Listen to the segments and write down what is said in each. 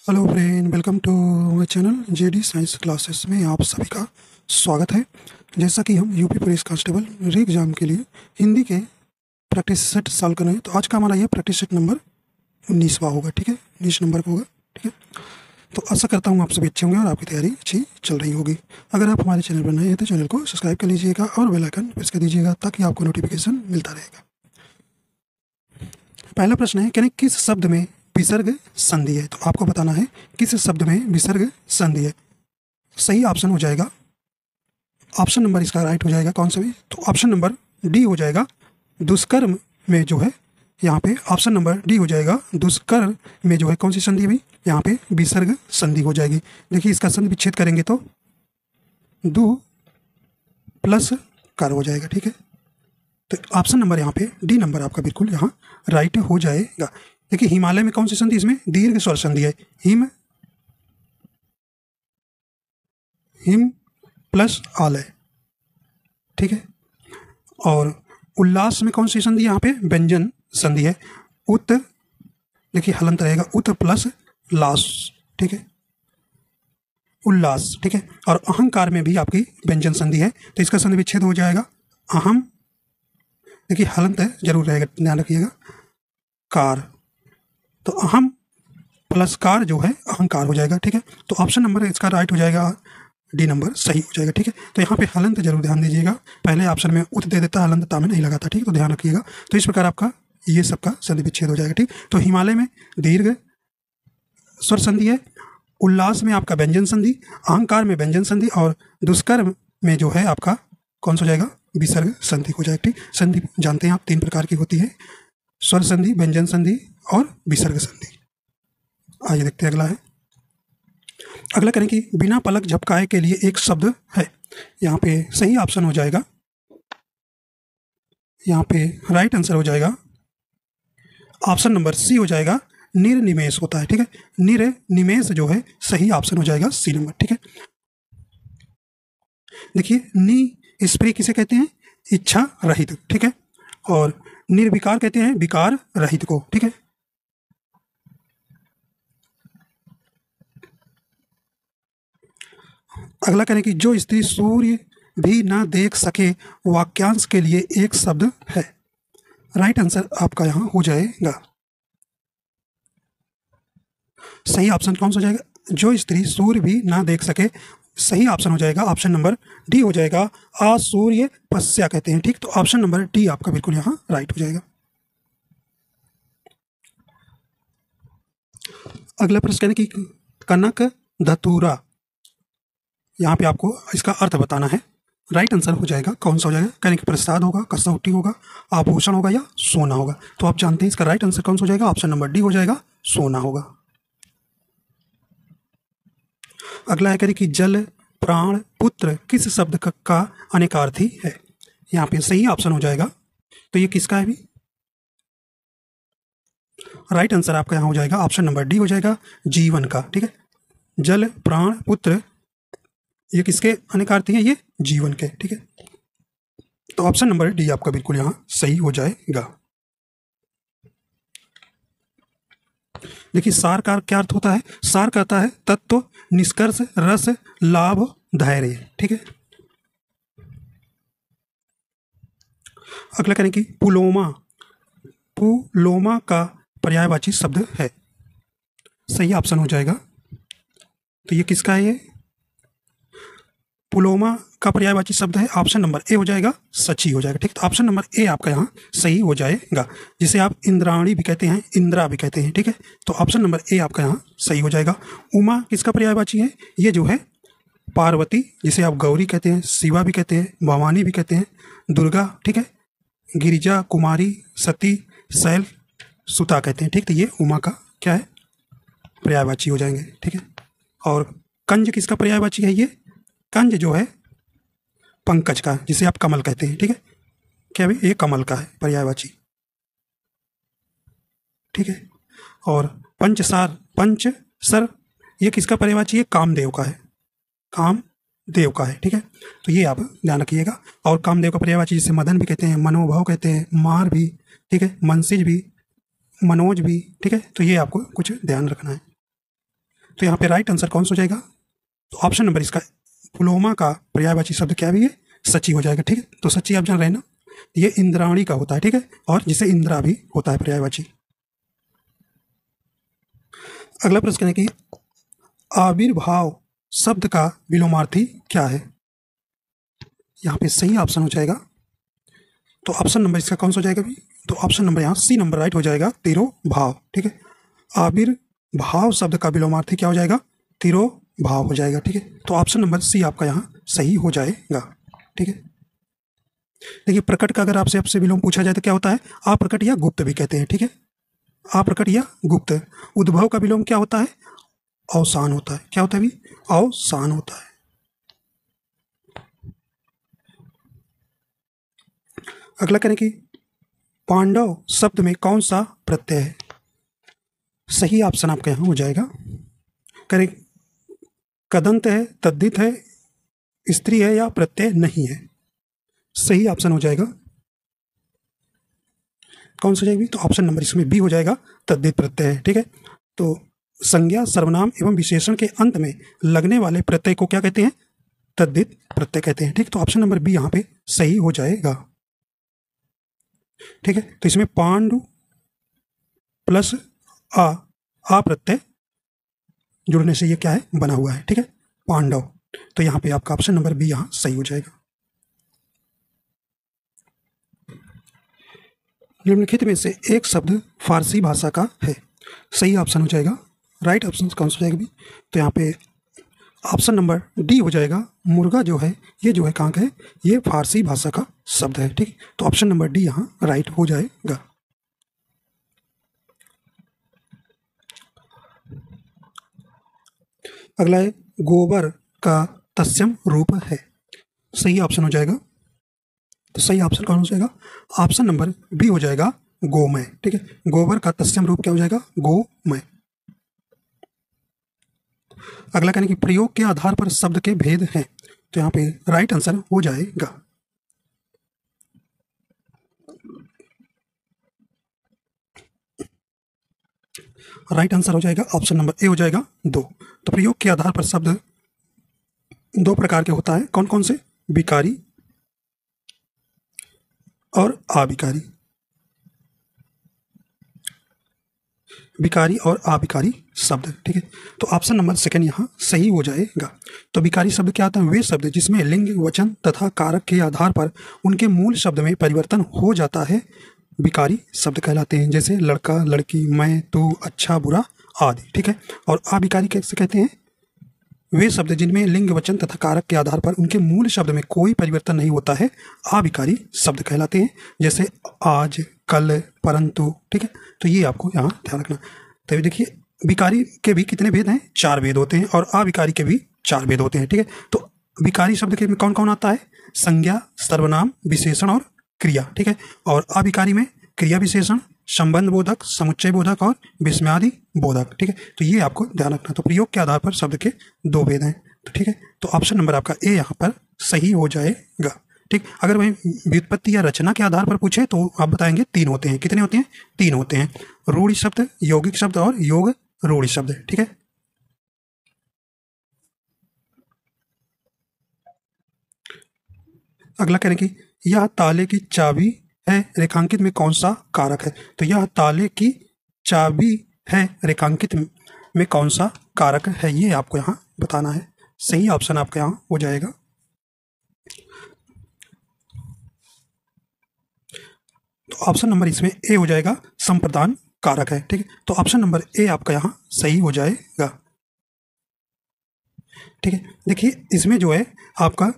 Hello friend, welcome to my channel JD science classes में आप सभी का स्वागत है। जैसा कि हम UP police constable re exam के लिए हिंदी के प्रैक्टिस सेट सॉल्व कर रहे हैं, तो आज का हमारा ये प्रैक्टिस सेट नंबर 19वां होगा। ठीक है, 19 नंबर का होगा। ठीक है, तो आशा करता हूँ आप सभी अच्छे होंगे और आपकी तैयारी अच्छी चल रही होगी। अगर आप हमारे चैनल पर नए हैं तो चैनल को सब्सक्राइब कर लीजिएगा और बेल आइकन प्रेस कर दीजिएगा ताकि आपको नोटिफिकेशन मिलता रहेगा। पहला प्रश्न है, कहने किस शब्द में विसर्ग संधि है। तो आपको बताना है किस शब्द में विसर्ग संधि है। सही ऑप्शन हो जाएगा, ऑप्शन नंबर इसका राइट हो जाएगा कौन सा भी, तो ऑप्शन नंबर डी हो जाएगा। दुष्कर्म में जो है यहाँ पे ऑप्शन नंबर डी हो जाएगा। दुष्कर्म में जो है कौन सी संधि है भाई, यहाँ पे विसर्ग संधि हो जाएगी। देखिए इसका संधि विच्छेद करेंगे तो दु प्लस कर हो जाएगा। ठीक है, तो ऑप्शन नंबर यहाँ पे डी नंबर आपका बिल्कुल यहाँ राइट हो जाएगा। देखिए हिमालय में कौन सी संधि, इसमें दीर्घ स्वर संधि है, हिम हिम प्लस आलय। ठीक है, और उल्लास में कौन सी संधि, यहाँ पे व्यंजन संधि है, उत, देखिए हलंत रहेगा, उत प्लस लास। ठीक है, उल्लास। ठीक है, और अहंकार में भी आपकी व्यंजन संधि है, तो इसका संधि विच्छेद हो जाएगा अहम, देखिए हलंत है जरूर रहेगा, ध्यान रखिएगा, कार, तो अहम प्लस कार जो है अहंकार हो जाएगा। ठीक है, तो ऑप्शन नंबर इसका राइट हो जाएगा, डी नंबर सही हो जाएगा। ठीक है, तो यहाँ पे हलंत जरूर ध्यान दीजिएगा, पहले ऑप्शन में उत दे देता, हलंत ता में नहीं लगाता। ठीक है, तो ध्यान रखिएगा। तो इस प्रकार आपका ये सबका संधि विच्छेद हो जाएगा। ठीक, तो हिमालय में दीर्घ स्वर संधि है, उल्लास में आपका व्यंजन संधि, अहंकार में व्यंजन संधि, और दुष्कर्म में जो है आपका कौन सा हो जाएगा, विसर्ग संधि हो जाएगा। ठीक, संधि जानते हैं आप 3 प्रकार की होती है, स्वर संधि, व्यंजन संधि और विसर्ग संधि। आइए देखते हैं अगला है। अगला करें कि बिना पलक झपकाए के लिए एक शब्द है। यहाँ पे सही ऑप्शन हो जाएगा, यहाँ पे राइट आंसर हो जाएगा ऑप्शन नंबर सी हो जाएगा, निर्निमेष होता है। ठीक है, निर्निमेष जो है सही ऑप्शन हो जाएगा सी नंबर। ठीक है, देखिए नि स्प्रे किसे कहते हैं, इच्छा रहित। ठीक है, और निर्विकार कहते हैं विकार रहित को। ठीक है, अगला करें कि जो स्त्री सूर्य भी ना देख सके वाक्यांश के लिए एक शब्द है। राइट आंसर आपका यहां हो जाएगा, सही ऑप्शन कौन सा हो जाएगा, जो स्त्री सूर्य भी ना देख सके, सही ऑप्शन हो जाएगा ऑप्शन नंबर डी हो जाएगा, असूर्य पश्या कहते हैं। ठीक, तो ऑप्शन नंबर डी आपका बिल्कुल यहां राइट हो जाएगा। अगला प्रश्न कहने की कनक धतूरा, यहाँ पे आपको इसका अर्थ बताना है। राइट आंसर हो जाएगा कौन सा हो जाएगा, कहने की प्रसाद होगा, कसौटी होगा, आभूषण होगा या सोना होगा। तो आप जानते हैं इसका राइट आंसर कौन सा हो जाएगा, ऑप्शन नंबर डी हो जाएगा, सोना होगा। अगला है करें कि जल, प्राण, पुत्र किस शब्द का अनेकार्थी है। यहाँ पे सही ऑप्शन हो जाएगा, तो ये किसका है भी, राइट आंसर आपका यहाँ हो जाएगा ऑप्शन नंबर डी हो जाएगा, जीवन का। ठीक है, जल, प्राण, पुत्र ये किसके अनेकार्थी हैं, ये जीवन के। ठीक है, तो ऑप्शन नंबर डी आपका बिल्कुल यहां सही हो जाएगा। देखिए सार का क्या अर्थ होता है, सार कहता है तत्व, निष्कर्ष, रस, लाभ, धैर्य। ठीक है, अगला करें कि पुलोमा, पुलोमा का पर्यायवाची शब्द है। सही ऑप्शन हो जाएगा, तो ये किसका है, ये पुलोमा का पर्यायवाची शब्द है, ऑप्शन नंबर ए हो जाएगा, सची हो जाएगा। ठीक, तो ऑप्शन नंबर ए आपका यहाँ सही हो जाएगा, जिसे आप इंद्राणी भी कहते हैं, इंद्रा भी कहते हैं। ठीक है, तो ऑप्शन नंबर ए आपका यहाँ सही हो जाएगा। उमा किसका पर्यायवाची है, ये जो है पार्वती, जिसे आप गौरी कहते हैं, शिवा भी कहते हैं, भवानी भी कहते हैं, दुर्गा। ठीक है, गिरिजा, कुमारी, सती, शैल, सुता कहते हैं। ठीक, तो ये उमा का क्या है, पर्यायवाची हो जाएंगे। ठीक है, और कंज किसका पर्यायवाची है, ये कंज जो है पंकज का, जिसे आप कमल कहते हैं। ठीक है, क्या भी ये कमल का है पर्यायवाची। ठीक है, और पंचसार, पंच सर ये किसका पर्यायवाची है, कामदेव का है, कामदेव का है। ठीक है, तो ये आप ध्यान रखिएगा। और कामदेव का पर्यायवाची जिसे मदन भी कहते हैं, मनोभाव कहते हैं, मार भी, ठीक है, मनसिज भी, मनोज भी। ठीक है, तो ये आपको कुछ ध्यान रखना है। तो यहाँ पे राइट आंसर कौन सा हो जाएगा? तो ऑप्शन नंबर इसका पुलोमा का पर्यायवाची शब्द क्या भी है? सची हो जाएगा। ठीक है, तो सची आप जान रहे हैं ना, ये इंद्राणी का होता है। ठीक है, और जिसे इंदिरा भी होता है पर्यायवाची। अगला प्रश्न है कि आविर्भाव शब्द का विलोमार्थी क्या है? यहाँ पे सही ऑप्शन हो जाएगा, तो ऑप्शन नंबर इसका कौन सा हो जाएगा भी? तो ऑप्शन नंबर यहाँ सी नंबर राइट हो जाएगा, तिरोभाव। ठीक है, आविर्भाव शब्द का विलोमार्थी क्या हो जाएगा? तिरोभाव हो जाएगा। ठीक है, तो ऑप्शन नंबर सी आपका यहाँ सही हो जाएगा। ठीक है, देखिए प्रकट का अगर आपसे विलोम पूछा जाए तो क्या होता है? अप्रकट या गुप्त भी कहते हैं। ठीक है, अप्रकट या गुप्त। उद्भव का विलोम क्या होता है? अवसान होता है। क्या होता है भी? अवसान होता है। अगला करें कि पांडव शब्द में कौन सा प्रत्यय है? सही ऑप्शन आपका यहाँ हो जाएगा, करें कदंत है, तद्धित है, स्त्री है या प्रत्यय नहीं है? सही ऑप्शन हो जाएगा कौन सा जाएगी? तो ऑप्शन नंबर इसमें बी हो जाएगा, तद्धित प्रत्यय है। ठीक है, तो संज्ञा सर्वनाम एवं विशेषण के अंत में लगने वाले प्रत्यय को क्या कहते हैं? तद्धित प्रत्यय कहते हैं। ठीक, तो ऑप्शन नंबर बी यहाँ पे सही हो जाएगा। ठीक है, तो इसमें पांडु प्लस आ प्रत्यय जुड़ने से ये क्या है? बना हुआ है। ठीक है, पांडव। तो यहाँ पे आपका ऑप्शन नंबर बी यहाँ सही हो जाएगा। निम्नलिखित में से एक शब्द फारसी भाषा का है। सही ऑप्शन हो जाएगा, राइट ऑप्शन कौन सा हो जाएगा भी? तो यहाँ पे ऑप्शन नंबर डी हो जाएगा, मुर्गा जो है ये जो है कहाँ का है? ये फारसी भाषा का शब्द है। ठीक, तो ऑप्शन नंबर डी यहाँ राइट हो जाएगा। अगला है गोबर का तत्सम रूप है। सही ऑप्शन हो जाएगा, तो सही ऑप्शन कौन हो जाएगा? ऑप्शन नंबर बी हो जाएगा, गोमय। ठीक है, गोबर का तत्सम रूप क्या हो जाएगा? गोमय। अगला कहने की प्रयोग के आधार पर शब्द के भेद हैं, तो यहाँ पे राइट आंसर हो जाएगा। राइट आंसर हो जाएगा ऑप्शन नंबर ए हो जाएगा, 2। तो प्रयोग के आधार पर शब्द दो प्रकार के होता है। कौन कौन से? विकारी और अविकारी। विकारी और अविकारी शब्द। ठीक है, तो ऑप्शन नंबर सेकंड यहाँ सही हो जाएगा। तो विकारी शब्द क्या आता है? वे शब्द जिसमें लिंग, वचन तथा कारक के आधार पर उनके मूल शब्द में परिवर्तन हो जाता है, विकारी शब्द कहलाते हैं। जैसे लड़का, लड़की, मैं, तू, अच्छा, बुरा आदि। ठीक है, और अविकारी कैसे कहते हैं? वे शब्द जिनमें लिंग, वचन तथा कारक के आधार पर उनके मूल शब्द में कोई परिवर्तन नहीं होता है, अविकारी शब्द कहलाते हैं। जैसे आज, कल, परंतु। ठीक है, तो ये आपको यहाँ ध्यान रखना। तो देखिए विकारी के भी कितने भेद हैं? 4 भेद होते हैं, और अविकारी के भी 4 भेद होते हैं। ठीक है, तो विकारी शब्द के में कौन कौन आता है? संज्ञा, सर्वनाम, विशेषण और क्रिया। ठीक है, और अविकारी में क्रिया विशेषण, संबंध बोधक, समुच्चय बोधक और विस्मयादि बोधक। ठीक है, तो ये आपको ध्यान रखना। तो प्रयोग के आधार पर शब्द के 2 भेद हैं। तो ठीक है, तो ऑप्शन नंबर आपका ए यहाँ पर सही हो जाएगा। ठीक, अगर वही व्युत्पत्ति या रचना के आधार पर पूछे तो आप बताएंगे 3 होते हैं। कितने होते हैं? 3 होते हैं, रूढ़ि शब्द, यौगिक शब्द और योग रूढ़ि शब्द। ठीक है, अगला करें कि यह ताले की चाबी है, रेखांकित में कौन सा कारक है? तो यह ताले की चाबी है, रेखांकित में कौन सा कारक है, ये आपको यहाँ बताना है। सही ऑप्शन आपका यहाँ हो जाएगा। तो ऑप्शन नंबर इसमें ए हो जाएगा, संप्रदान कारक है। ठीक है, तो ऑप्शन नंबर ए आपका यहाँ सही हो जाएगा। ठीक है, देखिए इसमें जो है आपका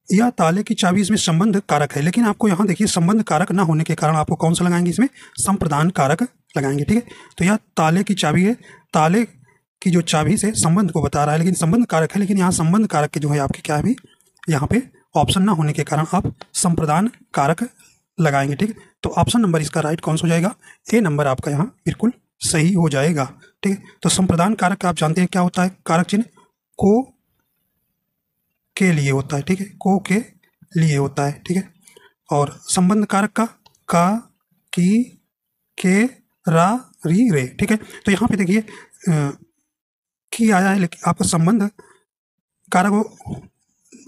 यह ताले की चाबी, इसमें संबंध कारक है, लेकिन आपको यहाँ देखिए संबंध कारक ना होने के कारण आपको कौन सा लगाएंगे? इसमें संप्रदान कारक लगाएंगे। ठीक है, तो यह ताले की चाबी है, ताले की जो चाबी से संबंध को बता रहा है, लेकिन संबंध कारक है, लेकिन यहाँ संबंध कारक के जो है आपके क्या है भी, यहाँ पे ऑप्शन ना होने के कारण आप संप्रदान कारक लगाएंगे। ठीक है, तो ऑप्शन नंबर इसका राइट कौन सा हो जाएगा? ए नंबर आपका यहाँ बिल्कुल सही हो जाएगा। ठीक है, तो संप्रदान कारक आप जानते हैं क्या होता है? कारक चिन्ह को के लिए होता है। ठीक है, को के लिए होता है। ठीक है, और संबंध कारक का, की, के, रा, री, रे। ठीक है, तो यहाँ पे देखिए की आया है, लेकिन आपका संबंध कारक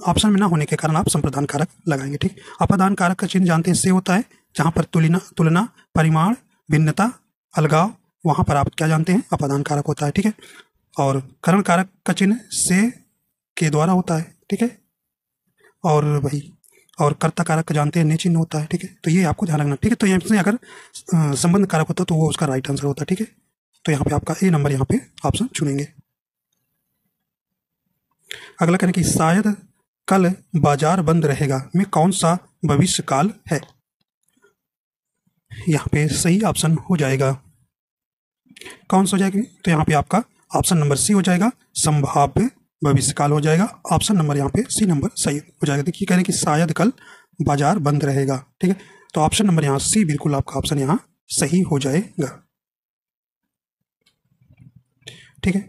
ऑप्शन में ना होने के कारण आप संप्रदान कारक लगाएंगे। ठीक, अपादान कारक का चिन्ह जानते हैं, से होता है जहां पर तुलना, परिमाण, भिन्नता, अलगाव, वहां पर आप क्या जानते हैं, अपादान कारक होता है। ठीक है, और करण कारक का चिन्ह से के द्वारा होता है। ठीक है, और वही और कर्ता कारक का जानते हैं, ने चिन्ह होता है। ठीक है, तो ये आपको ध्यान रखना। ठीक है, तो यहाँ से अगर संबंध कारक होता तो वो उसका राइट आंसर होता है। ठीक है, तो यहाँ पे आपका ए नंबर यहाँ पे ऑप्शन चुनेंगे। अगला करें कि शायद कल बाजार बंद रहेगा में कौन सा भविष्य काल है। यहाँ पे सही ऑप्शन हो जाएगा, कौन सा हो जाएगा, तो यहाँ पे आपका ऑप्शन नंबर सी हो जाएगा, संभाव्य भविष्य काल हो जाएगा। ऑप्शन नंबर यहाँ पे सी नंबर सही हो जाएगा। देखिए कह रहे हैं कि शायद कल बाजार बंद रहेगा। ठीक है, तो ऑप्शन नंबर यहाँ सी बिल्कुल आपका ऑप्शन यहाँ सही हो जाएगा। ठीक है,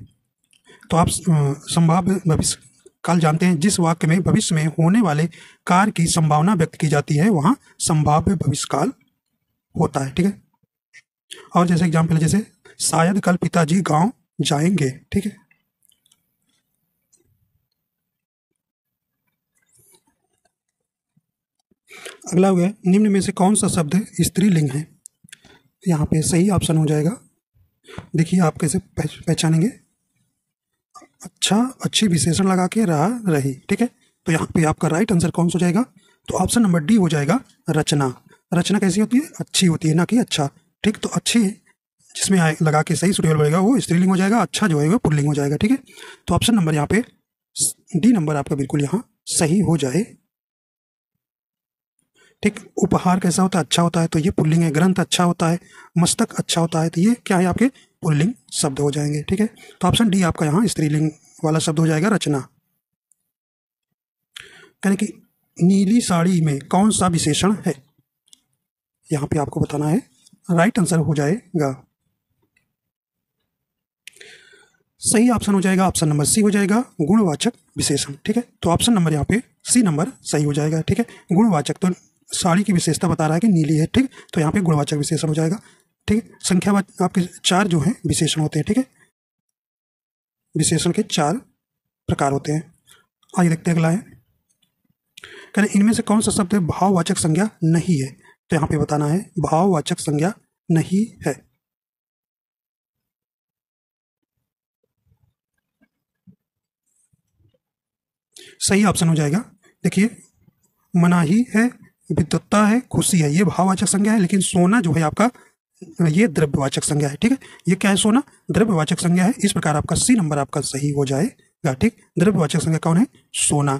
तो आप संभाव्य भविष्य काल जानते हैं, जिस वाक्य में भविष्य में होने वाले कार्य की संभावना व्यक्त की जाती है वहां संभाव्य भविष्य काल होता है। ठीक है, और जैसे एग्जाम्पल, जैसे शायद कल पिताजी गांव जाएंगे। ठीक है, अगला हो गया, निम्न में से कौन सा शब्द स्त्रीलिंग है। यहाँ पे सही ऑप्शन हो जाएगा। देखिए आप कैसे पहचानेंगे, अच्छा, अच्छी विशेषण लगा के रहा, रही। ठीक है, तो यहाँ पे आपका राइट आंसर कौन सा हो जाएगा, तो ऑप्शन नंबर डी हो जाएगा, रचना। रचना कैसी होती है, अच्छी होती है, ना कि अच्छा। ठीक, तो अच्छी जिसमें लगा के सही सुटेबल बनेगा वो स्त्रीलिंग हो जाएगा, अच्छा जो है वो पुल्लिंग हो जाएगा। ठीक है, तो ऑप्शन नंबर यहाँ पे डी नंबर आपका बिल्कुल यहाँ सही हो जाए। ठीक, उपहार कैसा होता है, अच्छा होता है, तो ये पुल्लिंग है। ग्रंथ अच्छा होता है, मस्तक अच्छा होता है, तो ये क्या है, आपके पुल्लिंग शब्द हो जाएंगे। ठीक है, तो ऑप्शन डी आपका यहाँ स्त्रीलिंग वाला शब्द हो जाएगा, रचना। यानी कि नीली साड़ी में कौन सा विशेषण है, यहाँ पे आपको बताना है, राइट आंसर हो जाएगा, सही ऑप्शन हो जाएगा, ऑप्शन नंबर सी हो जाएगा, गुणवाचक विशेषण। ठीक है, तो ऑप्शन नंबर यहाँ पे सी नंबर सही हो जाएगा। ठीक है, गुणवाचक, तो साड़ी की विशेषता बता रहा है कि नीली है। ठीक, तो यहाँ पे गुणवाचक विशेषण हो जाएगा। ठीक, संख्यावाचक आपके 4 जो हैं विशेषण होते हैं। ठीक है, विशेषण के 4 प्रकार होते हैं। आइए देखते हैं अगला है, कहते इनमें से कौन सा शब्द भाववाचक संज्ञा नहीं है, तो यहाँ पे बताना है भाववाचक संज्ञा नहीं है। सही ऑप्शन हो जाएगा। देखिए, मनाही है, विद्वत्ता है, खुशी है, ये भाववाचक संज्ञा है, लेकिन सोना जो है आपका ये द्रव्यवाचक संज्ञा है। ठीक है, ये क्या है, सोना द्रव्यवाचक संज्ञा है। इस प्रकार आपका सी नंबर आपका सही हो जाएगा। ठीक, द्रव्यवाचक संज्ञा कौन है, सोना।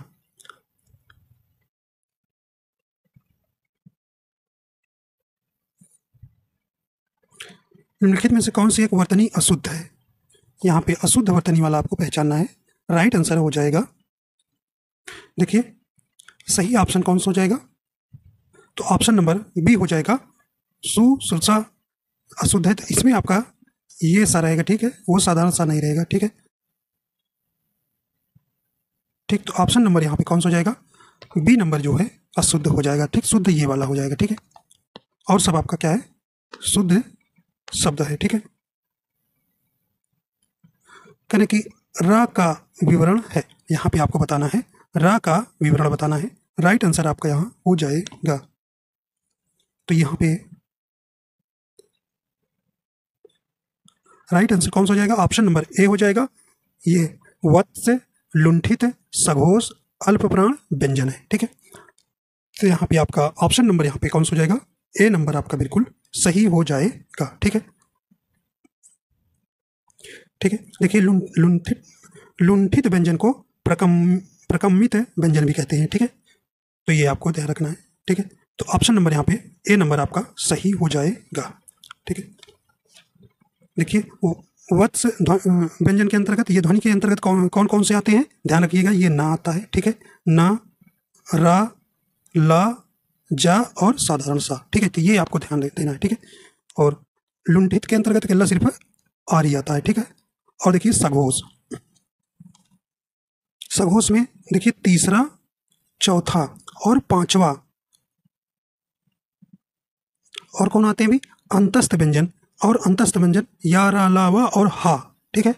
निम्नलिखित में से कौन सी एक वर्तनी अशुद्ध है, यहाँ पे अशुद्ध वर्तनी वाला आपको पहचानना है, राइट आंसर हो जाएगा। देखिए सही ऑप्शन कौन सा हो जाएगा, तो ऑप्शन नंबर बी हो जाएगा, सुश्रूषा अशुद्ध है, तो इसमें आपका ये सा रहेगा। ठीक है, वो साधारण सा नहीं रहेगा। ठीक है, ठीक, तो ऑप्शन नंबर यहाँ पे कौन सा हो जाएगा, बी नंबर जो है अशुद्ध हो जाएगा। ठीक, शुद्ध ये वाला हो जाएगा। ठीक है, और सब आपका क्या है, शुद्ध शब्द है। ठीक है, कहने की रा का विवरण है, यहाँ पे आपको बताना है, रा का विवरण बताना है, राइट आंसर आपका यहाँ हो जाएगा। तो यहाँ पे राइट आंसर कौन सा हो जाएगा, ऑप्शन नंबर ए हो जाएगा, ये वत्स, लुंठित, सघोष, अल्पप्राण व्यंजन है। ठीक है, तो यहाँ पे आपका ऑप्शन नंबर यहाँ पे कौन सा हो जाएगा, ए नंबर आपका बिल्कुल सही हो जाएगा। ठीक है, ठीक है, देखिए लुंठित व्यंजन को प्रकम्मित व्यंजन भी कहते हैं। ठीक है, तो ये आपको ध्यान रखना है। ठीक है, तो ऑप्शन नंबर यहाँ पे ए नंबर आपका सही हो जाएगा। ठीक है, देखिए वत्स व्यंजन के अंतर्गत, ये ध्वनि के अंतर्गत कौन कौन से आते हैं, ध्यान रखिएगा, ये ना आता है। ठीक है, ना, रा, ला, जा और साधारण सा। ठीक है, तो ये आपको ध्यान देना है। ठीक है, और लुंठित के अंतर्गत केवल सिर्फ आर ही आता है। ठीक है, और देखिए सघोष, सघोष में देखिए तीसरा, चौथा और पांचवा, और कौन आते हैं भी, अंतस्थ व्यंजन, और अंतस्थ व्यंजन या, रा, ला, वा और हा। ठीक है,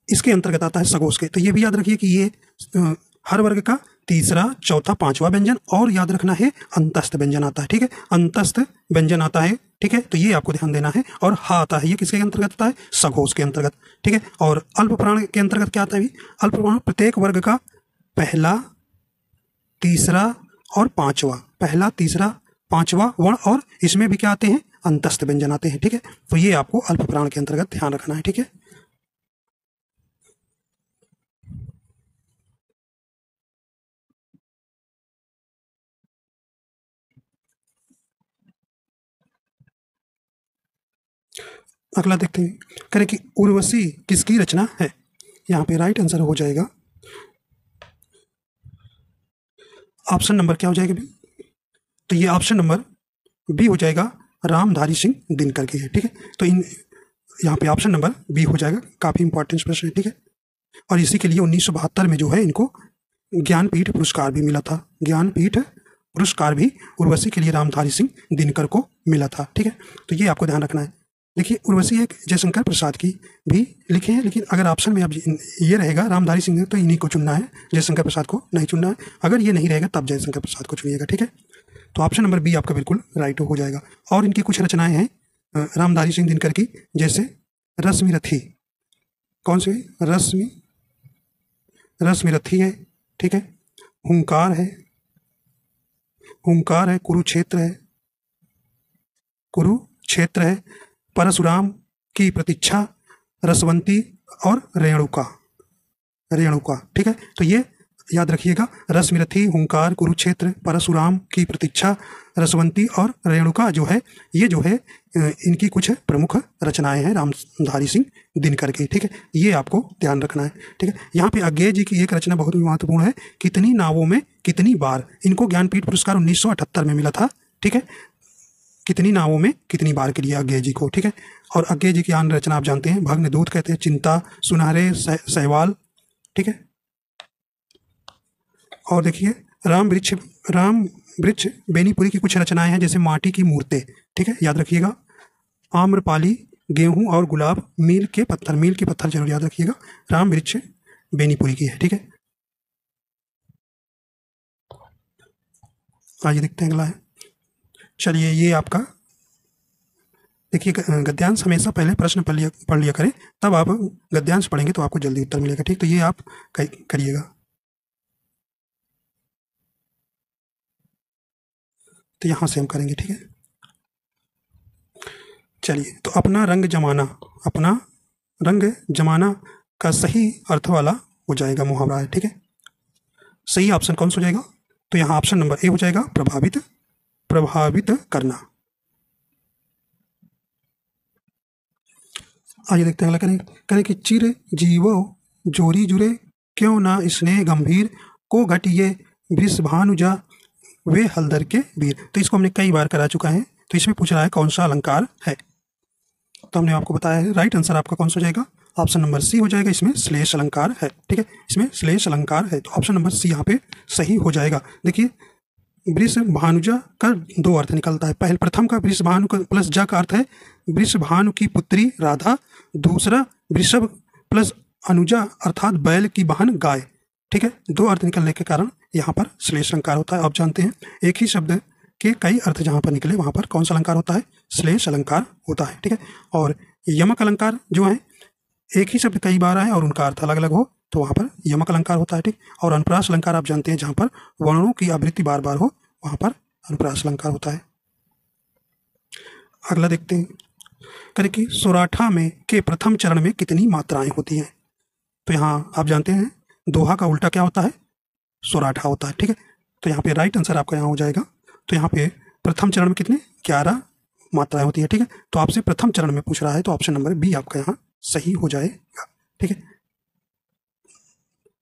इसके अंतर्गत आता है सघोष के। तो ये भी याद रखिए कि ये हर वर्ग का तीसरा, चौथा, पांचवा व्यंजन, और याद रखना है अंतस्थ व्यंजन आता है। ठीक है, अंतस्थ व्यंजन आता है। ठीक है, तो ये आपको ध्यान देना है। और हा आता है, ये किसके अंतर्गत आता है? सघोष के अंतर्गत। ठीक है, और अल्प प्राण के अंतर्गत क्या आता है? अल्प प्राण प्रत्येक वर्ग का पहला, तीसरा और पांचवा, पहला, तीसरा, पांचवा वर्ण, और इसमें भी क्या आते हैं? अंतस्थ व्यंजन आते हैं। ठीक है, तो ये आपको अल्प प्राण के अंतर्गत ध्यान रखना है। ठीक है, अगला देखते हैं। करें कि उर्वशी किसकी रचना है? यहाँ पे राइट आंसर हो जाएगा ऑप्शन नंबर क्या हो जाएगा भी? तो ये ऑप्शन नंबर बी हो जाएगा, रामधारी सिंह दिनकर की है। ठीक है, तो इन यहाँ पे ऑप्शन नंबर बी हो जाएगा। काफ़ी इंपॉर्टेंट प्रश्न है। ठीक है, और इसी के लिए 1972 में जो है इनको ज्ञानपीठ पुरस्कार भी मिला था। ज्ञानपीठ पुरस्कार भी उर्वशी के लिए रामधारी सिंह दिनकर को मिला था। ठीक है, तो ये आपको ध्यान रखना है। देखिए, उर्वशी एक जयशंकर प्रसाद की भी लिखे हैं, लेकिन अगर ऑप्शन में अब ये रहेगा रामधारी सिंह तो इन्हीं को चुनना है, जयशंकर प्रसाद को नहीं चुनना है। अगर ये नहीं रहेगा तब जयशंकर प्रसाद को चुनिएगा। ठीक है, तो ऑप्शन नंबर बी आपका बिल्कुल राइट हो जाएगा। और इनकी कुछ रचनाएं हैं रामधारी सिंह दिनकर की, जैसे रश्मि रथी। कौन सी? रश्मि रथी है। ठीक है, हुंकार है, कुरुक्षेत्र है, परशुराम की प्रतीक्षा, रसवंती और रेणुका। ठीक है, तो ये याद रखिएगा, रश्मिरथी, हुंकार, कुरुक्षेत्र, परशुराम की प्रतीक्षा, रसवंती और रेणुका जो है, ये जो है इनकी कुछ प्रमुख रचनाएं हैं रामधारी सिंह दिनकर की। ठीक है, ये आपको ध्यान रखना है। ठीक है, यहाँ पे अज्ञेय जी की एक रचना बहुत ही महत्वपूर्ण है, कितनी नावों में कितनी बार। इनको ज्ञानपीठ पुरस्कार 1978 में मिला था। ठीक है, कितनी नावों में कितनी बार के लिए अज्ञेय जी को। ठीक है, और अज्ञेय जी की अन्य रचना आप जानते हैं, भग्नदूत कहते हैं, चिंता, सुनहरे सहवाल। ठीक है, और देखिए राम वृक्ष बेनीपुरी की कुछ रचनाएं हैं, जैसे माटी की मूर्तें। ठीक है, याद रखिएगा, आम्रपाली, गेहूं और गुलाब, मील के पत्थर जरूर याद रखिएगा, राम वृक्ष बेनीपुरी की है। ठीक है, आइए देखते हैं अगला है। चलिए, ये आपका देखिए, गद्यांश हमेशा पहले प्रश्न पढ़ लिया करें, तब आप गद्यांश पढ़ेंगे तो आपको जल्दी उत्तर मिलेगा। ठीक, तो ये आप करिएगा। तो यहाँ से हम करेंगे। ठीक है, चलिए, तो अपना रंग जमाना का सही अर्थ वाला हो जाएगा मुहावरा है। ठीक है, सही ऑप्शन कौन सा हो जाएगा? तो यहाँ ऑप्शन नंबर ए हो जाएगा, प्रभावित करना। आइए देखते हैं अगला। करें कि चिर जीवो जोरी जुरे, क्यों ना स्नेह गंभीर, को घटिए वृषभानुजा वे हलदर के वीर। तो इसको हमने कई बार करा चुका है। तो इसमें पूछ रहा है कौन सा अलंकार है, तो हमने आपको बताया है। राइट आंसर आपका कौन सा हो जाएगा? ऑप्शन नंबर सी हो जाएगा, इसमें श्लेष अलंकार है। ठीक है, इसमें श्लेष अलंकार है, तो ऑप्शन नंबर सी यहाँ पे सही हो जाएगा। देखिए, वृषभानुजा का दो अर्थ निकलता है। प्रथम का वृषभानु प्लस जा का अर्थ है वृषभानु की पुत्री राधा, दूसरा वृषभ प्लस अनुजा अर्थात बैल की बहन गाय। ठीक है, दो अर्थ निकलने के कारण यहाँ पर श्लेष अलंकार होता है। आप जानते हैं एक ही शब्द के कई अर्थ जहाँ पर निकले वहाँ पर कौन सा अलंकार होता है? श्लेष अलंकार होता है। ठीक है, और यमक अलंकार जो है एक ही शब्द कई बार आए और उनका अर्थ अलग अलग हो तो वहाँ पर यमक अलंकार होता है। ठीक, और अनुप्रास अलंकार आप जानते हैं जहाँ पर वर्णों की आवृत्ति बार बार हो वहाँ पर अनुप्रास अलंकार होता है। अगला देखते हैं। करें कि सोराठा में के प्रथम चरण में कितनी मात्राएं होती हैं? तो यहाँ आप जानते हैं दोहा का उल्टा क्या होता है? सोराठा होता है। ठीक है, तो यहाँ पे राइट आंसर आपका यहाँ हो जाएगा। तो यहाँ पे प्रथम चरण में कितने 11 मात्राएं होती है। ठीक है, तो आपसे प्रथम चरण में पूछ रहा है तो ऑप्शन नंबर बी आपका यहाँ सही हो जाएगा। ठीक है,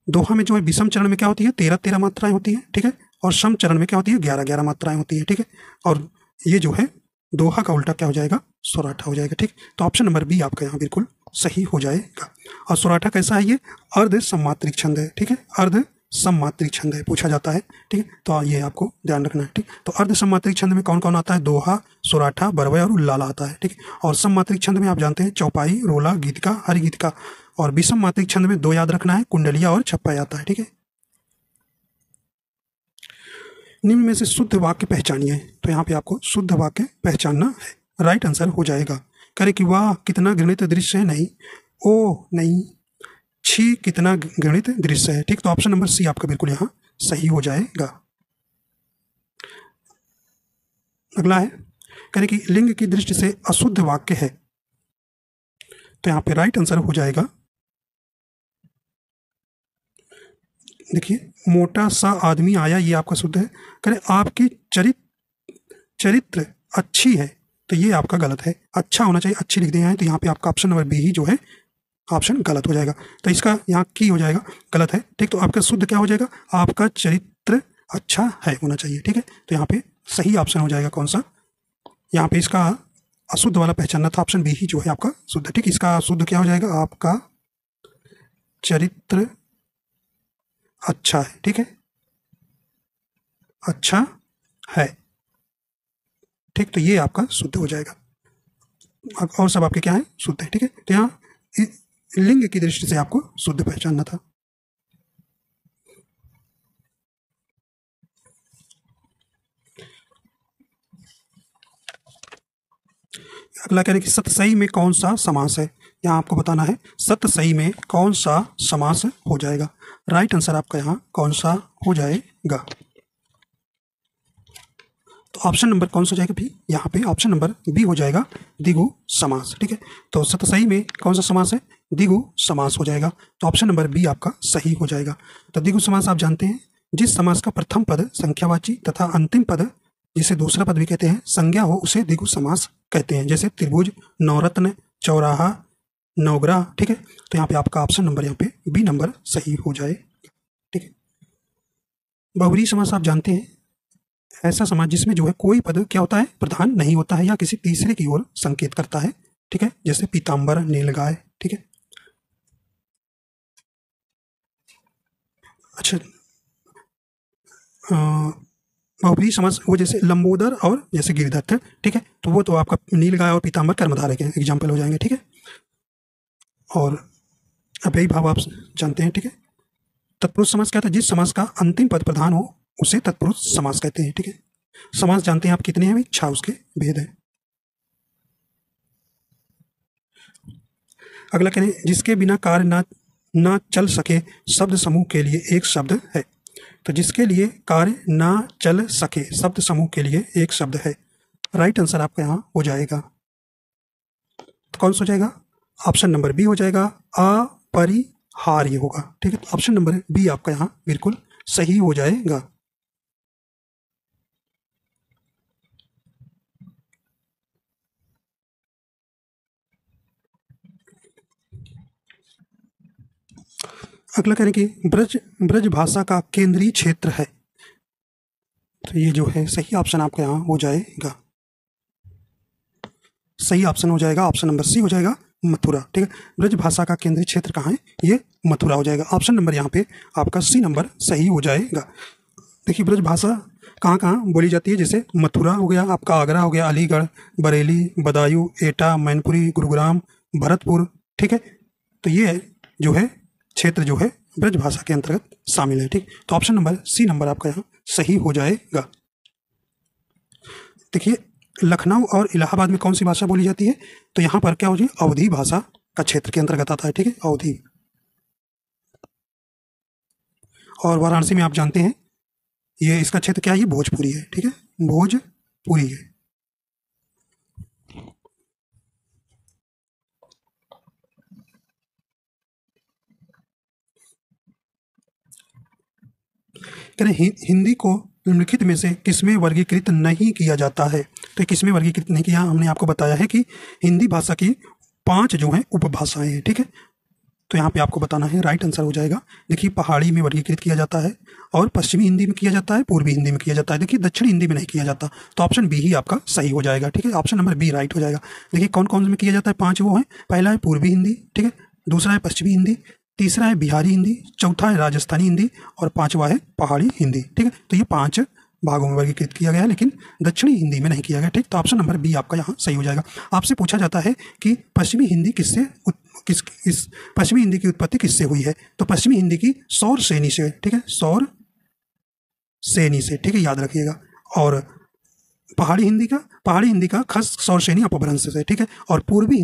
दोहा में जो है विषम चरण में क्या होती है? 13 मात्राएं होती है। ठीक है, और सम चरण में क्या होती है? 11 मात्राएं होती है। ठीक है, और ये जो है दोहा का उल्टा क्या हो जाएगा? सोराठा हो जाएगा। ठीक, तो ऑप्शन नंबर बी आपका यहाँ बिल्कुल सही हो जाएगा। और सोराठा कैसा है? ये अर्ध सम्मात्रिक छंद है। ठीक है, अर्ध सम्मात्रिक छंद है, पूछा जाता है। ठीक है, तो ये आपको ध्यान रखना है। ठीक, तो अर्ध सम्मात्रिक छंद में कौन कौन आता है? दोहा, सोराठा, बरवय और उल्लाला आता है। ठीक, और सम्मात्रिक छंद में आप जानते हैं चौपाई, रोला, गीतिका, हरिगीतिका और विषम मात्रिक छंद में 2 याद रखना है, कुंडलिया और छप्पा जाता है। ठीक है, निम्न में से शुद्ध वाक्य पहचानिए। तो यहाँ पे आपको शुद्ध वाक्य पहचानना है। राइट आंसर हो जाएगा। करे कि वाह कितना घृणित दृश्य है, नहीं, ओ नहीं, छी कितना घृणित दृश्य है। ठीक, तो ऑप्शन नंबर सी आपका बिल्कुल यहाँ सही हो जाएगा। अगला है, करे कि लिंग की दृष्टि से अशुद्ध वाक्य है। तो यहाँ पे राइट आंसर हो जाएगा, देखिए, मोटा सा आदमी आया, ये आपका शुद्ध है। करे आपकी चरित्र अच्छी है, तो ये आपका गलत है। अच्छा होना चाहिए, अच्छी लिख दिया है, तो यहाँ पे आपका ऑप्शन नंबर बी ही जो है ऑप्शन गलत हो जाएगा। तो इसका यहाँ की हो जाएगा, गलत है। ठीक, तो आपका शुद्ध क्या हो जाएगा, आपका चरित्र अच्छा है होना चाहिए। ठीक है, तो यहाँ पे सही ऑप्शन हो जाएगा कौन सा, यहाँ पे इसका अशुद्ध वाला पहचानना था, ऑप्शन बी ही जो है आपका शुद्ध। ठीक, इसका शुद्ध क्या हो जाएगा, आपका चरित्र अच्छा है। ठीक है, अच्छा है। ठीक, तो ये आपका शुद्ध हो जाएगा। और सब आपके क्या है, शुद्ध है। ठीक है, तो यहाँ लिंग की दृष्टि से आपको शुद्ध पहचानना था। अगला कह रहे कि सतसई में कौन सा समास है। यहाँ आपको बताना है सतसई में कौन सा समास हो जाएगा। राइट आंसर आपका यहाँ कौन सा हो जाएगा, तो ऑप्शन नंबर कौन सा हो जाएगा भी, यहाँ पे ऑप्शन नंबर बी हो जाएगा, द्विगु समास। ठीक है, तो सतसई में कौन सा समास है, द्विगु समास हो जाएगा। तो ऑप्शन नंबर बी आपका सही हो जाएगा। तो द्विगु समास आप जानते हैं, जिस समास का प्रथम पद संख्यावाची तथा अंतिम पद जिसे दूसरा पद भी कहते हैं संज्ञा हो, उसे द्विगु समास कहते हैं। जैसे त्रिभुज, नवरत्न, चौराहा, नवग्रह। ठीक है, तो यहाँ पे आपका ऑप्शन नंबर यहाँ पे बी नंबर सही हो जाए। ठीक है, बहुब्रीहि समास आप जानते हैं, ऐसा समास जिसमें जो है कोई पद क्या होता है, प्रधान नहीं होता है या किसी तीसरे की ओर संकेत करता है। ठीक है, जैसे पीताम्बर, नीलगाय। ठीक है, अच्छा, बहुब्रीहि समास वो जैसे लंबोदर और जैसे गिरिदत्त। ठीक है, तो वो तो आपका नीलगाय और पीताम्बर कर्मधारय के एग्जाम्पल हो जाएंगे। ठीक है, और अव्ययी भाव आप जानते हैं। ठीक है, तत्पुरुष समास क्या था, जिस समास का अंतिम पद प्रधान हो उसे तत्पुरुष समास कहते हैं। ठीक है, समास जानते हैं आप कितने हैं, 6 उसके भेद है। अगला करें, जिसके बिना कार्य ना चल सके शब्द समूह के लिए एक शब्द है। तो जिसके लिए कार्य ना चल सके शब्द समूह के लिए एक शब्द है। राइट आंसर आपका यहाँ हो जाएगा, तो कौन सा हो जाएगा, ऑप्शन नंबर बी हो जाएगा, अपरिहार्य होगा। ठीक है, तो ऑप्शन नंबर बी आपका यहाँ बिल्कुल सही हो जाएगा। अगला करें कि ब्रज भाषा का केंद्रीय क्षेत्र है। तो ये जो है सही ऑप्शन आपका यहाँ हो जाएगा, सही ऑप्शन हो जाएगा, ऑप्शन नंबर सी हो जाएगा, मथुरा। ठीक है, ब्रज भाषा का केंद्रीय क्षेत्र कहाँ है, ये मथुरा हो जाएगा। ऑप्शन नंबर यहाँ पे आपका सी नंबर सही हो जाएगा। देखिए, ब्रज भाषा कहाँ कहाँ बोली जाती है, जैसे मथुरा हो गया आपका, आगरा हो गया, अलीगढ़, बरेली, बदायूं, एटा, मैनपुरी, गुरुग्राम, भरतपुर। ठीक है, तो ये जो है क्षेत्र जो है ब्रज भाषा के अंतर्गत शामिल है। ठीक, तो ऑप्शन नंबर सी नंबर आपका यहाँ सही हो जाएगा। देखिए, लखनऊ और इलाहाबाद में कौन सी भाषा बोली जाती है, तो यहाँ पर क्या हो जाए, अवधी भाषा का क्षेत्र के अंतर्गत आता है। ठीक है, अवधी। और वाराणसी में आप जानते हैं ये इसका क्षेत्र क्या है, ये भोजपुरी है। ठीक है, भोजपुरी है। हिंदी को निम्नलिखित में से किसमें वर्गीकृत नहीं किया जाता है। तो किसमें वर्गीकृत नहीं किया, हमने आपको बताया है कि हिंदी भाषा की 5 जो हैं उपभाषाएं हैं। ठीक है, तो यहाँ पे आपको बताना है, राइट आंसर हो जाएगा। देखिए, पहाड़ी में वर्गीकृत किया जाता है, और पश्चिमी हिंदी में किया जाता है, पूर्वी हिंदी में किया जाता है। देखिए, दक्षिणी हिंदी में नहीं किया जाता, तो ऑप्शन बी ही आपका सही हो जाएगा। ठीक है, ऑप्शन नंबर बी राइट हो जाएगा। देखिए, कौन कौन में किया जाता है, 5 वो हैं। पहला है पूर्वी हिंदी, ठीक है, दूसरा है पश्चिमी हिंदी, तीसरा है बिहारी हिंदी, चौथा है राजस्थानी हिंदी, और 5वां है पहाड़ी हिंदी। ठीक है, तो ये 5 भागों में वर्गीकृत किया गया है, लेकिन दक्षिणी हिंदी में नहीं किया गया। ठीक, तो ऑप्शन नंबर बी आपका यहाँ सही हो जाएगा। आपसे पूछा जाता है कि पश्चिमी हिंदी किससे इस पश्चिमी हिंदी की उत्पत्ति किससे हुई है? तो पश्चिमी हिंदी की सौर श्रेणी से, ठीक है, सौर श्रेणी से, ठीक है, याद रखिएगा। और पहाड़ी हिंदी का खस सौर श्रेणी अपभ्रंश से, ठीक है। और पूर्वी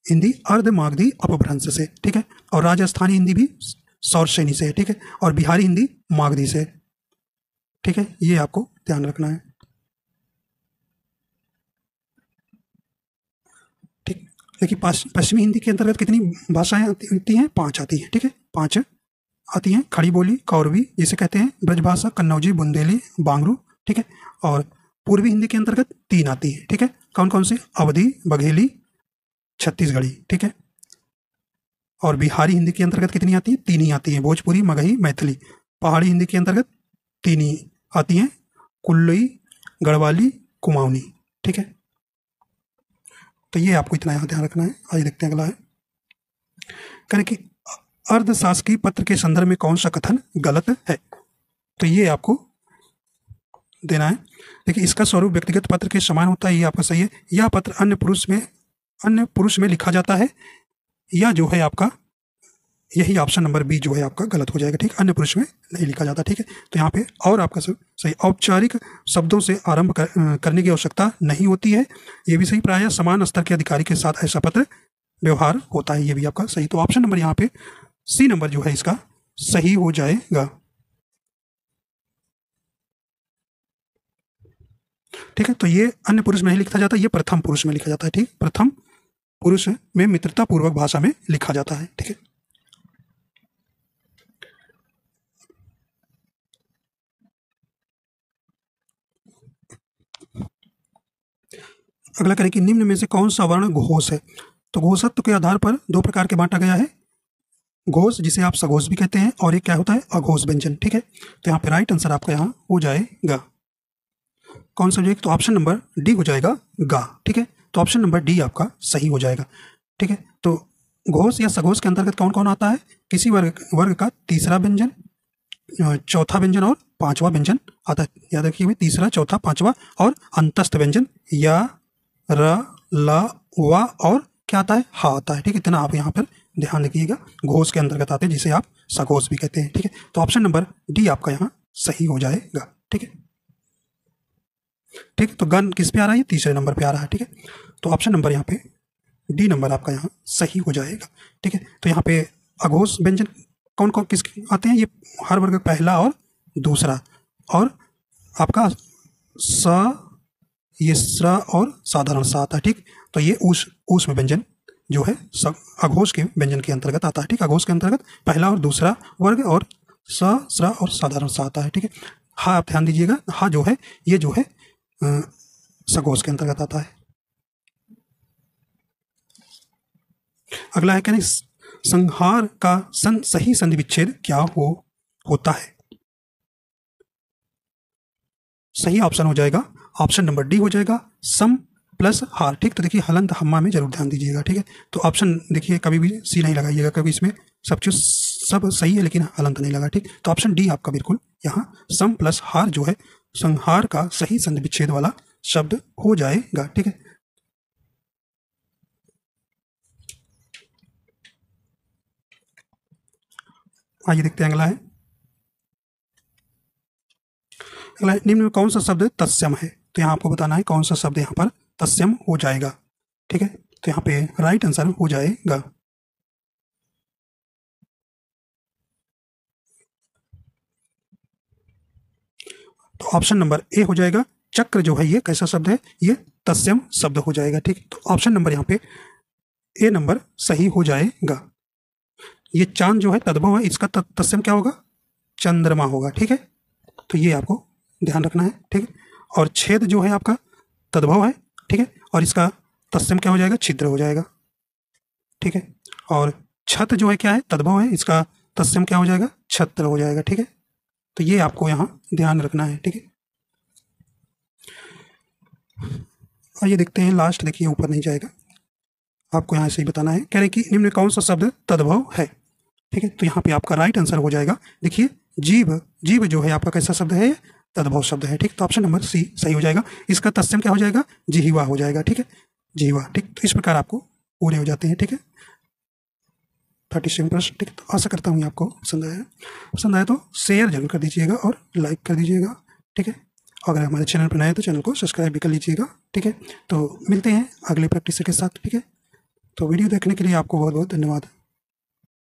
हिंदी अर्धमागधी अपभ्रंश से, ठीक है। और राजस्थानी हिंदी भी सौर श्रेणी से है, ठीक है। और बिहारी हिंदी मागधी से, ठीक है। ये आपको ध्यान रखना है, ठीक। देखिए पश्चिमी हिंदी के अंतर्गत कितनी भाषाएं आती हैं? 5 आती हैं, ठीक है, 5 आती हैं। खड़ी बोली, कौरवी जिसे कहते हैं, ब्रजभाषा, कन्नौजी, बुंदेली, बांगरू, ठीक है। और पूर्वी हिंदी के अंतर्गत 3 आती है, ठीक है। कौन कौन सी? अवधी, बघेली, छत्तीसगढ़ी, ठीक है। और बिहारी हिंदी के अंतर्गत कितनी आती है? 3 ही आती है, भोजपुरी, मगही, मैथिली। पहाड़ी हिंदी के अंतर्गत 3 ही आती हैं, कुल्लई, गढ़वाली, कुमाऊनी, ठीक है। तो ये आपको इतना यहाँ ध्यान रखना है। आइए देखते हैं अगला है, करें कि अर्धशासकीय पत्र के संदर्भ में कौन सा कथन गलत है? तो ये आपको देना है। देखिए इसका स्वरूप व्यक्तिगत पत्र के समान होता है, ये आपका सही है। यह पत्र अन्य पुरुष में लिखा जाता है, या जो है आपका यही ऑप्शन नंबर बी जो है आपका गलत हो जाएगा, ठीक। अन्य पुरुष में नहीं लिखा जाता, ठीक है। तो यहाँ पे और आपका सही, औपचारिक शब्दों से आरंभ करने की आवश्यकता नहीं होती है, ये भी सही। प्रायः समान स्तर के अधिकारी के साथ ऐसा पत्र व्यवहार होता है, ये भी आपका सही। तो ऑप्शन नंबर यहाँ पे सी नंबर जो है इसका सही हो जाएगा, ठीक है। तो ये अन्य पुरुष में नहीं लिखा जाता, ये प्रथम पुरुष में लिखा जाता है, ठीक। प्रथम पुरुष में मित्रता पूर्वक भाषा में लिखा जाता है, ठीक है। अगला करें कि निम्न में से कौन सा वर्ण घोष है? तो घोषत्व के आधार पर 2 प्रकार के बांटा गया है, घोष जिसे आप सघोष भी कहते हैं, और एक क्या होता है? अघोष व्यंजन, ठीक है। तो यहाँ पे राइट आंसर आपका यहाँ हो जाएगा कौन सा? तो ऑप्शन नंबर डी हो जाएगा गा, ठीक है। तो ऑप्शन नंबर डी आपका सही हो जाएगा, ठीक है। तो घोष या सघोष के अंतर्गत कौन कौन आता है? किसी वर्ग का तीसरा व्यंजन, चौथा व्यंजन और 5वां व्यंजन आता है। याद रखिए, तीसरा, चौथा, 5वां और अंतस्थ व्यंजन या र, ल, व और क्या आता है? हा आता है, ठीक है। इतना आप यहाँ पर ध्यान रखिएगा, घोष के अंतर्गत आते हैं जिसे आप सघोष भी कहते हैं, ठीक है। तो ऑप्शन नंबर डी आपका यहाँ सही हो जाएगा, ठीक है। ठीक है, तो गण किस पे आ रहा है? तीसरे नंबर पे आ रहा है, ठीक है। तो ऑप्शन नंबर यहाँ पे डी नंबर आपका यहाँ सही हो जाएगा, ठीक है। तो यहाँ पे अघोष व्यंजन कौन कौन किस आते हैं? ये हर वर्ग पहला और दूसरा, और आपका स, ये स्र और साधारण सा आता है, ठीक। तो ये ऊष्म व्यंजन जो है अघोष के व्यंजन के अंतर्गत आता है, ठीक। अघोष के अंतर्गत पहला और दूसरा वर्ग और स, स्र और साधारण सा आता है, ठीक है। हा आप ध्यान दीजिएगा, हा जो है ये जो है सघोष के अंतर्गत आता है। अगला है कहने संहार का सही संधि विच्छेद क्या होता है? सही ऑप्शन हो जाएगा ऑप्शन नंबर डी हो जाएगा, सम प्लस हार, ठीक। तो देखिए हलंत हम्मा में जरूर ध्यान दीजिएगा, ठीक है। तो ऑप्शन देखिए कभी भी सी नहीं लगाइएगा, कभी इसमें सब सही है लेकिन हलंत नहीं लगा, ठीक। तो ऑप्शन डी आपका बिल्कुल यहाँ सम प्लस हार जो है संहार का सही संधि विच्छेद वाला शब्द हो जाएगा, ठीक है। आइए देखते हैं अगला है, अगला निम्न में कौन सा शब्द तत्सम है? तो यहाँ आपको बताना है कौन सा शब्द यहाँ पर तत्सम हो जाएगा, ठीक है। तो यहाँ पे राइट आंसर हो जाएगा तो ऑप्शन नंबर ए हो जाएगा। चक्र जो है ये कैसा शब्द है? ये तत्सम शब्द हो जाएगा, ठीक। तो ऑप्शन नंबर यहाँ पे ए नंबर सही हो जाएगा। ये चांद जो है तद्भव है, इसका तत्सम क्या होगा? चंद्रमा होगा, ठीक है। तो ये आपको ध्यान रखना है, ठीक है। और छेद जो है आपका तद्भव है, ठीक है, और इसका तत्सम क्या हो जाएगा? छिद्र हो जाएगा, ठीक है। और छत जो है क्या है? तद्भव है, इसका तत्सम क्या हो जाएगा? छत्र हो जाएगा, ठीक है। तो ये आपको यहाँ ध्यान रखना है, ठीक है। आइए देखते हैं लास्ट, देखिए ऊपर नहीं जाएगा, आपको यहाँ से ही बताना है। कह रहे कि निम्न में कौन सा शब्द तद्भव है, ठीक है। तो यहाँ पे आपका राइट आंसर हो जाएगा, देखिए जीव जो है आपका कैसा शब्द है? तद्भव शब्द है, ठीक। तो ऑप्शन नंबर सी सही हो जाएगा। इसका तत्सम क्या हो जाएगा? जिह्वा हो जाएगा, ठीक है, जिह्वा, ठीक। तो इस प्रकार आपको पूरे हो जाते हैं, ठीक है। 37%। ठीक है, तो आशा करता हूँ ये आपको पसंद आया तो शेयर जरूर कर दीजिएगा और लाइक कर दीजिएगा। ठीक है, अगर हमारे चैनल पर नए हैं तो चैनल को सब्सक्राइब भी कर लीजिएगा। ठीक है, तो मिलते हैं अगले प्रैक्टिस के साथ। ठीक है, तो वीडियो देखने के लिए आपको बहुत बहुत धन्यवाद।